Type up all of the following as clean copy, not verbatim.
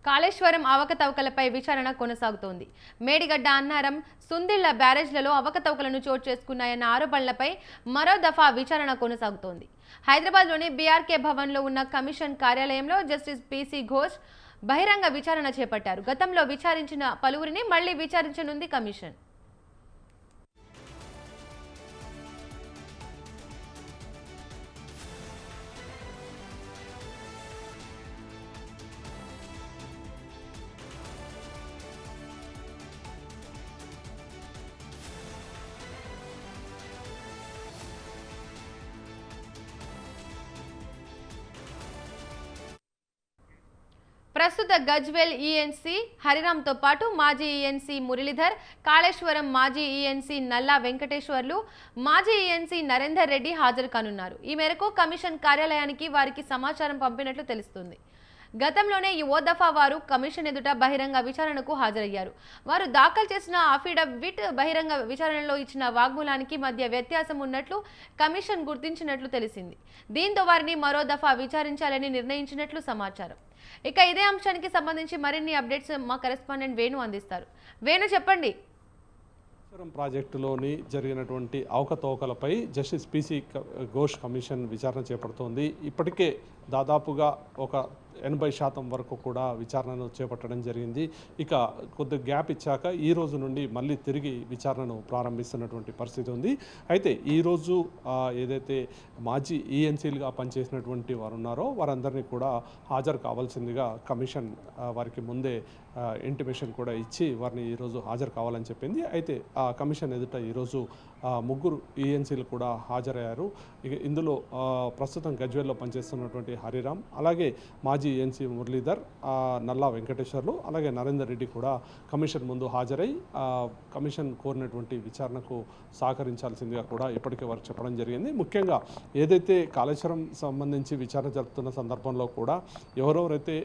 కాళేశ్వరం అవకతవకలపై విచారణ కొనసాగుతోంది. మేడిగడ్డ అన్నారం, సుందిళ్ల బ్యారేజ్లలో అవకతవకలను చోటు చేసుకున్నాయన్న ఆరోపణలపై మరో దఫా విచారణ కొనసాగుతోంది. హైదరాబాద్లోని బీఆర్కే భవన్లో ఉన్న కమిషన్ కార్యాలయంలో జస్టిస్ పీసీ ఘోష్ బహిరంగ విచారణ చేపట్టారు. గతంలో విచారించిన పలువురిని మళ్లీ విచారించనుంది కమిషన్. ప్రస్తుత గజ్వేల్ ఈఎన్సీ హరిరామ్తో పాటు మాజీ ఈఎన్సీ మురళీధర్, కాళేశ్వరం మాజీ ఈఎన్సీ నల్లా వెంకటేశ్వర్లు, మాజీ ఈఎన్సీ నరేందర్ రెడ్డి హాజరు కానున్నారు. ఈ మేరకు కమిషన్ కార్యాలయానికి వారికి సమాచారం పంపినట్లు తెలుస్తుంది. గతంలోనే ఈ ఓ దఫా వారు కమిషన్ ఎదుట బహిరంగ విచారణకు హాజరయ్యారు. వారు దాఖలు చేసిన అఫిడవిట్, బహిరంగ విచారణలో ఇచ్చిన వాగ్మూలానికి మధ్య వ్యత్యాసం ఉన్నట్లు కమిషన్ గుర్తించినట్లు తెలిసింది. దీంతో వారిని మరో దఫా విచారించాలని నిర్ణయించినట్లు సమాచారం. ఇక ఇదే అంశానికి సంబంధించి మరిన్ని అప్డేట్స్ మా కరెస్పాండెంట్ వేణు అందిస్తారు. వేణు, చెప్పండి. ప్రాజెక్టులోని జరిగినటువంటి అవకతవకలపై జస్టిస్ పీసీ ఘోష్ కమిషన్ విచారణ చేపడుతోంది. ఇప్పటికే దాదాపుగా ఒక 80% వరకు కూడా విచారణను చేపట్టడం జరిగింది. ఇక కొద్ది గ్యాప్ ఇచ్చాక ఈ రోజు నుండి మళ్ళీ తిరిగి విచారణను ప్రారంభిస్తున్నటువంటి పరిస్థితి ఉంది. అయితే ఈరోజు ఏదైతే మాజీ ఈఎన్సీలుగా పనిచేసినటువంటి వారు ఉన్నారో వారందరినీ కూడా హాజరు కావాల్సిందిగా కమిషన్ వారికి ముందే ఇంటిమేషన్ కూడా ఇచ్చి వారిని ఈరోజు హాజరు కావాలని చెప్పింది. అయితే ఆ కమిషన్ ఎదుట ఈరోజు 3 ఈఎన్సీలు కూడా హాజరయ్యారు. ఇందులో ప్రస్తుతం గజ్వేల్లో పనిచేస్తున్నటువంటి హరిరామ్, అలాగే మాజీ ఈఎన్సీ మురళీధర్, నల్లా వెంకటేశ్వర్లు, అలాగే నరేందర్ రెడ్డి కూడా కమిషన్ ముందు హాజరై కమిషన్ కోరినటువంటి విచారణకు సహకరించాల్సిందిగా కూడా ఇప్పటికే వారు చెప్పడం జరిగింది. ముఖ్యంగా ఏదైతే కాళేశ్వరం సంబంధించి విచారణ జరుపుతున్న సందర్భంలో కూడా ఎవరెవరైతే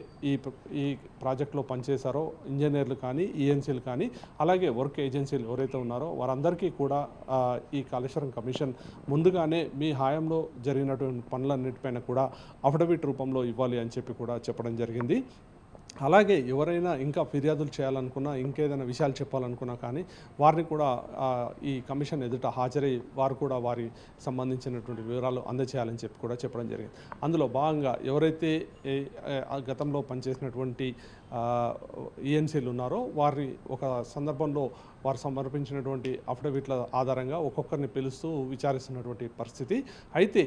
ఈ ప్రాజెక్టులో పనిచేశారో ఇంజనీర్లు కానీ, ఈఎన్సీలు కానీ, అలాగే వర్క్ ఏజెన్సీలు ఎవరైతే ఉన్నారో వారందరికీ కూడా ఈ కాళేశ్వరం కమిషన్ ముందుగానే మీ హాయంలో జరిగినటువంటి పనులన్నిటిపైన కూడా అఫిడవిట్ రూపంలో ఇవ్వాలి అని చెప్పి కూడా చెప్పడం జరిగింది. అలాగే ఎవరైనా ఇంకా ఫిర్యాదులు చేయాలనుకున్నా, ఇంకేదైనా విషయాలు చెప్పాలనుకున్నా కానీ వారిని కూడా ఈ కమిషన్ ఎదుట హాజరై వారు కూడా వారి సంబంధించినటువంటి వివరాలు అందజేయాలని చెప్పి కూడా చెప్పడం జరిగింది. అందులో భాగంగా ఎవరైతే గతంలో పనిచేసినటువంటి ఈఎన్సీలు ఉన్నారో వారి ఒక సందర్భంలో వారు సమర్పించినటువంటి అఫిడవిట్ల ఆధారంగా ఒక్కొక్కరిని పిలుస్తూ విచారిస్తున్నటువంటి పరిస్థితి. అయితే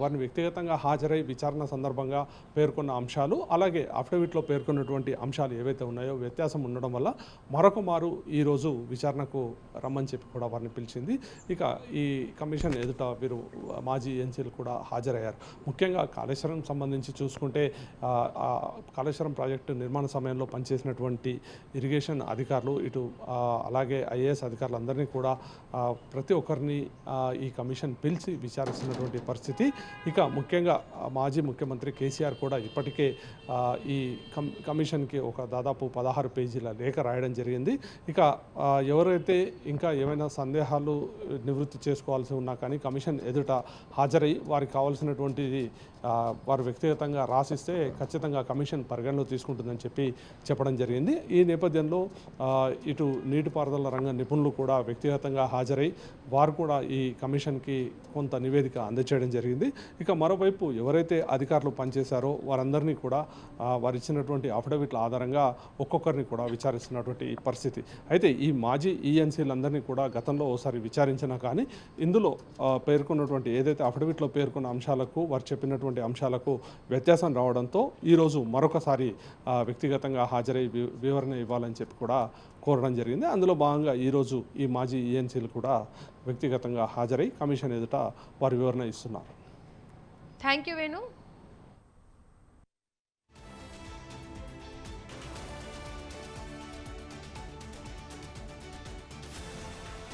వారిని వ్యక్తిగతంగా హాజరై విచారణ సందర్భంగా పేర్కొన్న అంశాలు, అలాగే అఫిడవిట్లో పేర్కొన్నటువంటి అంశాలు ఏవైతే ఉన్నాయో వ్యత్యాసం ఉండడం వల్ల మరొక మారు ఈరోజు విచారణకు రమ్మని చెప్పి కూడా వారిని పిలిచింది. ఇక ఈ కమిషన్ ఎదుట వీరు మాజీ ఎన్సీలు కూడా హాజరయ్యారు. ముఖ్యంగా కాళేశ్వరం సంబంధించి చూసుకుంటే కాళేశ్వరం ప్రాజెక్టు నిర్మాణ సమయంలో పనిచేసినటువంటి ఇరిగేషన్ అధికారులు, ఇటు అలాగే ఐఏఎస్ అధికారులందరినీ కూడా ప్రతి ఒక్కరిని ఈ కమిషన్ పిలిచి విచారిస్తున్నటువంటి పరిస్థితి. ఇక ముఖ్యంగా మాజీ ముఖ్యమంత్రి కేసీఆర్ కూడా ఇప్పటికే ఈ కమిషన్కి ఒక దాదాపు 16 పేజీల లేఖ రాయడం జరిగింది. ఇక ఎవరైతే ఇంకా ఏమైనా సందేహాలు నివృత్తి చేసుకోవాల్సి ఉన్నా కానీ కమిషన్ ఎదుట హాజరై వారికి కావాల్సినటువంటిది వారు వ్యక్తిగతంగా రాసిస్తే ఖచ్చితంగా కమిషన్ పరిగణలో తీసుకుంటుందని చెప్పడం జరిగింది. ఈ నేపథ్యంలో ఇటు నీటిపారుదల రంగ నిపుణులు కూడా వ్యక్తిగతంగా హాజరై వారు కూడా ఈ కమిషన్కి కొంత నివేదిక అందజేయడం జరిగింది. ఇక మరోవైపు ఎవరైతే అధికారులు పనిచేశారో వారందరినీ కూడా వారు ఇచ్చినటువంటి అఫిడవిట్ల ఆధారంగా ఒక్కొక్కరిని కూడా విచారిస్తున్నటువంటి పరిస్థితి. అయితే ఈ మాజీ ఈఎన్సీలందరినీ కూడా గతంలో ఒకసారి విచారించినా కానీ ఇందులో పేర్కొన్నటువంటి ఏదైతే అఫిడవిట్లో పేర్కొన్న అంశాలకు వారు చెప్పినటువంటి అంశాలకు వ్యత్యాసం రావడంతో ఈరోజు మరొకసారి వ్యక్తిగతంగా హాజరై వివరణ ఇవ్వాలని చెప్పి కూడా కోరడం జరిగింది. అందులో భాగంగా ఈరోజు ఈ మాజీ ఈఎన్సీలు కూడా వ్యక్తిగతంగా హాజరై కమిషన్ ఎదుట వారి వివరణ ఇస్తున్నారు. Thank you Venu.